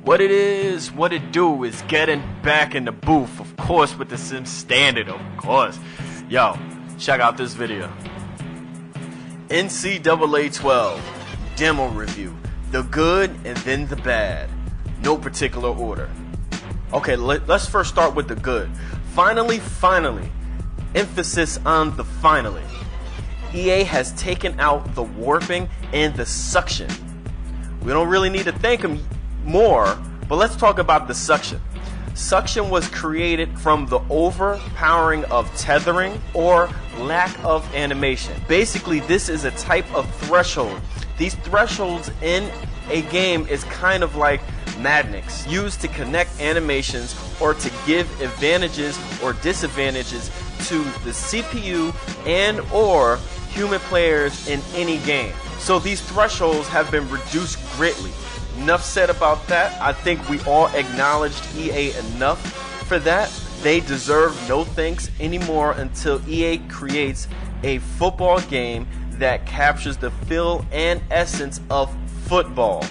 What it is, what it do is getting back in the booth, of course, with the Sim Standard, of course. Yo, check out this video. NCAA 12 demo review. The good and then the bad. No particular order. Okay, let's first start with the good. Finally, emphasis on the finally. EA has taken out the warping and the suction. We don't really need to thank them more, but let's talk about the suction. Suction was created from the overpowering of tethering or lack of animation. Basically, this is a type of threshold. These thresholds in a game is kind of like magnets used to connect animations or to give advantages or disadvantages to the CPU and or human players in any game. So these thresholds have been reduced greatly. Enough said about that. I think we all acknowledged EA enough for that. They deserve no thanks anymore until EA creates a football game that captures the feel and essence of football.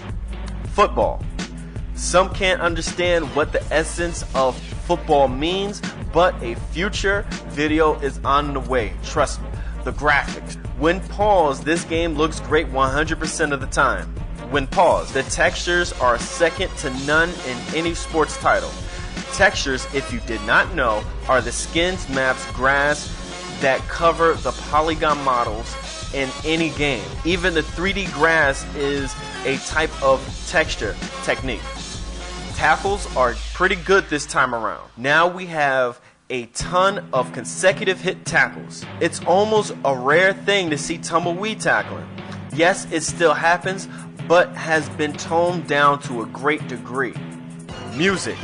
Some can't understand what the essence of football means, but a future video is on the way. Trust me. The graphics. When paused, this game looks great 100% of the time. When paused, the textures are second to none in any sports title. Textures, if you did not know, are the skins, maps, grass that cover the polygon models in any game. Even the 3D grass is a type of texture technique. Tackles are pretty good this time around. Now we have a ton of consecutive hit tackles. It's almost a rare thing to see tumbleweed tackling. Yes, it still happens, but has been toned down to a great degree. Music.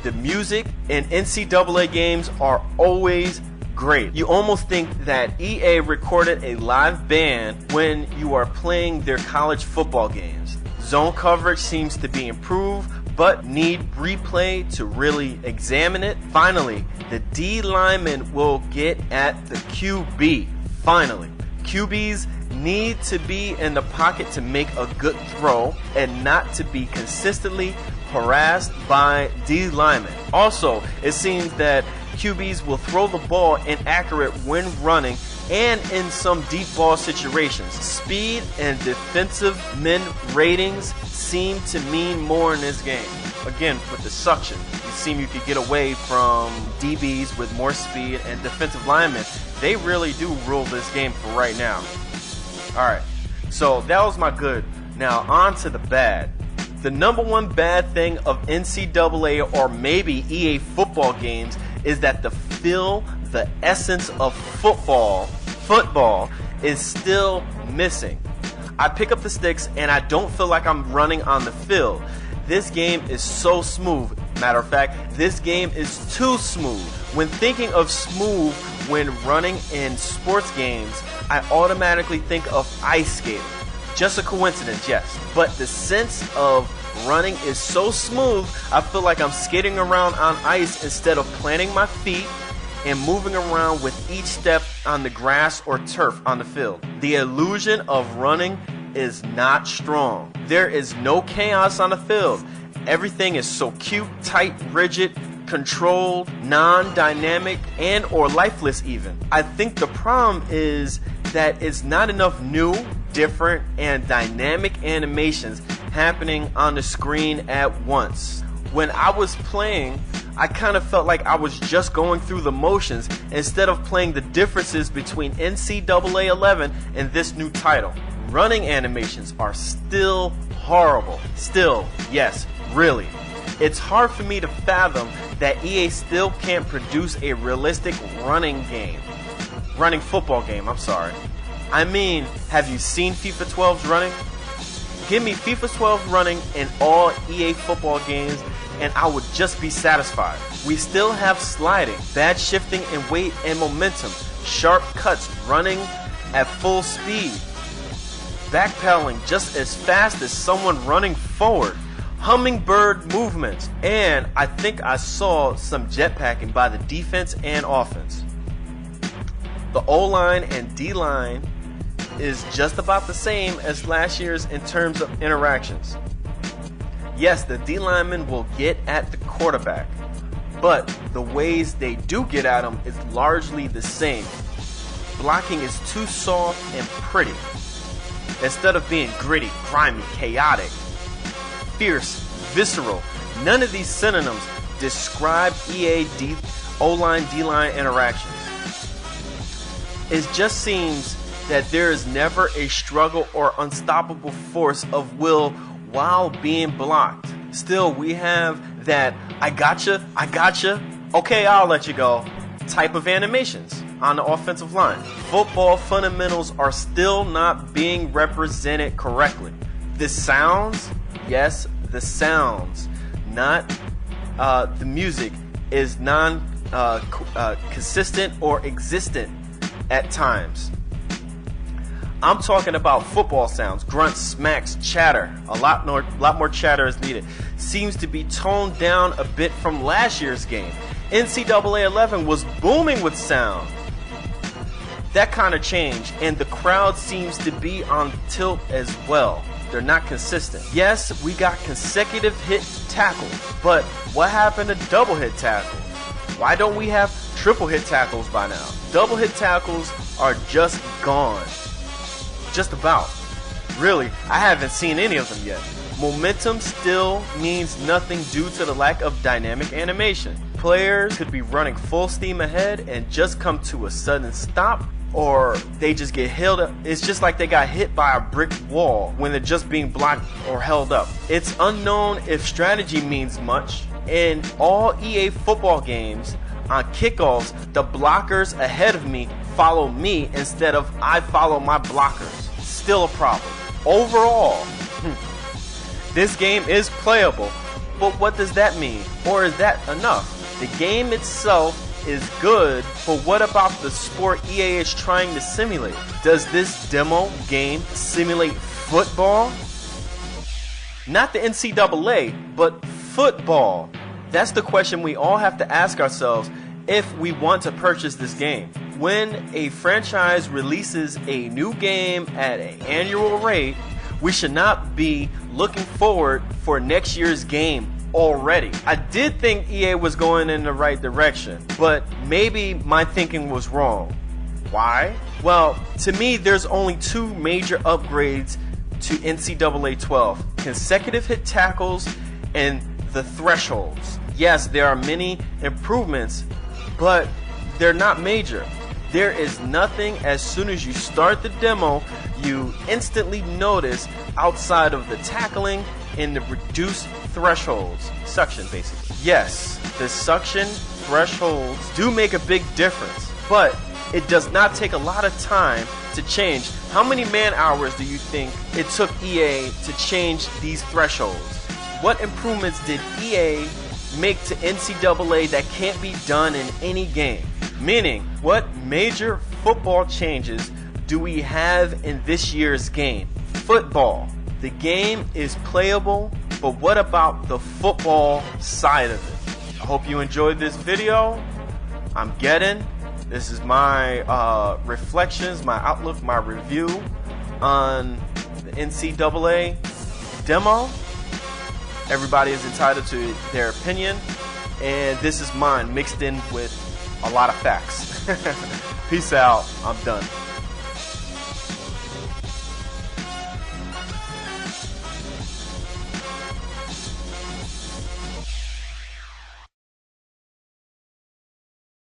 The music in NCAA games are always great. You almost think that EA recorded a live band when you are playing their college football games. Zone coverage seems to be improved, but need replay to really examine it. Finally, the D lineman will get at the QB. Finally, QBs need to be in the pocket to make a good throw and not to be consistently harassed by D linemen. Also, it seems that QBs will throw the ball inaccurate when running and in some deep ball situations. Speed and defensive men ratings seem to mean more in this game. Again, with the suction, you seem you could get away from DBs with more speed, and defensive linemen, they really do rule this game for right now. Alright, so that was my good. Now on to the bad. The number one bad thing of NCAA or maybe EA football games is that the feel, the essence of football is still missing. I pick up the sticks and I don't feel like I'm running on the field. This game is so smooth. Matter of fact, this game is too smooth. When thinking of smooth when running in sports games, I automatically think of ice skating. Just a coincidence, yes. But the sense of running is so smooth, I feel like I'm skating around on ice instead of planting my feet and moving around with each step on the grass or turf on the field. The illusion of running is not strong. There is no chaos on the field. Everything is so cute, tight, rigid, controlled, non-dynamic, and or lifeless even. I think the problem is that it's not enough new, different, and dynamic animations happening on the screen at once. When I was playing, I kind of felt like I was just going through the motions instead of playing the differences between NCAA 11 and this new title. Running animations are still horrible. Still, yes, really. It's hard for me to fathom that EA still can't produce a realistic running football game, I'm sorry. I mean, have you seen FIFA 12's running? Give me FIFA 12 running in all EA football games and I would just be satisfied. We still have sliding, bad shifting in weight and momentum, sharp cuts running at full speed, backpedaling just as fast as someone running forward, hummingbird movements, and I think I saw some jetpacking by the defense and offense. The O-line and D-line is just about the same as last year's in terms of interactions. Yes, the D linemen will get at the quarterback, but the ways they do get at him is largely the same. Blocking is too soft and pretty. Instead of being gritty, grimy, chaotic, fierce, visceral, none of these synonyms describe EA O-line, D-line interactions. It just seems that there is never a struggle or unstoppable force of will while being blocked. Still, we have that I gotcha, okay, I'll let you go type of animations on the offensive line. Football fundamentals are still not being represented correctly. The sounds, yes, the sounds, not the music, is consistent or existent at times. I'm talking about football sounds, grunts, smacks, chatter. A lot more chatter is needed. Seems to be toned down a bit from last year's game. NCAA 11 was booming with sound. That kind of change, and the crowd seems to be on tilt as well. They're not consistent. Yes, we got consecutive hit tackles, but what happened to double hit tackles? Why don't we have triple hit tackles by now? Double hit tackles are just gone. Just about. Really, I haven't seen any of them yet. Momentum still means nothing due to the lack of dynamic animation. Players could be running full steam ahead and just come to a sudden stop, or they just get held up. It's just like they got hit by a brick wall when they're just being blocked or held up. It's unknown if strategy means much. In all EA football games, on kickoffs, the blockers ahead of me follow me instead of I follow my blockers. Still a problem. Overall, this game is playable, but what does that mean? Or is that enough? The game itself is good, but what about the sport EA is trying to simulate? Does this demo game simulate football? Not the NCAA, but football. That's the question we all have to ask ourselves if we want to purchase this game. When a franchise releases a new game at an annual rate, we should not be looking forward for next year's game already. I did think EA was going in the right direction, but maybe my thinking was wrong. Why? Well, to me, there's only two major upgrades to NCAA 12: consecutive hit tackles and the thresholds. Yes, there are many improvements, but they're not major. There is nothing as soon as you start the demo you instantly notice outside of the tackling and the reduced thresholds. Suction, basically. Yes, the suction thresholds do make a big difference, but it does not take a lot of time to change. How many man hours do you think it took EA to change these thresholds? What improvements did EA make to NCAA that can't be done in any game? Meaning, what major football changes do we have in this year's game? Football. The game is playable, but what about the football side of it? I hope you enjoyed this video. I'm getting. This is my reflections, my outlook, my review on the NCAA demo. Everybody is entitled to their opinion, and this is mine mixed in with a lot of facts. Peace out. I'm done.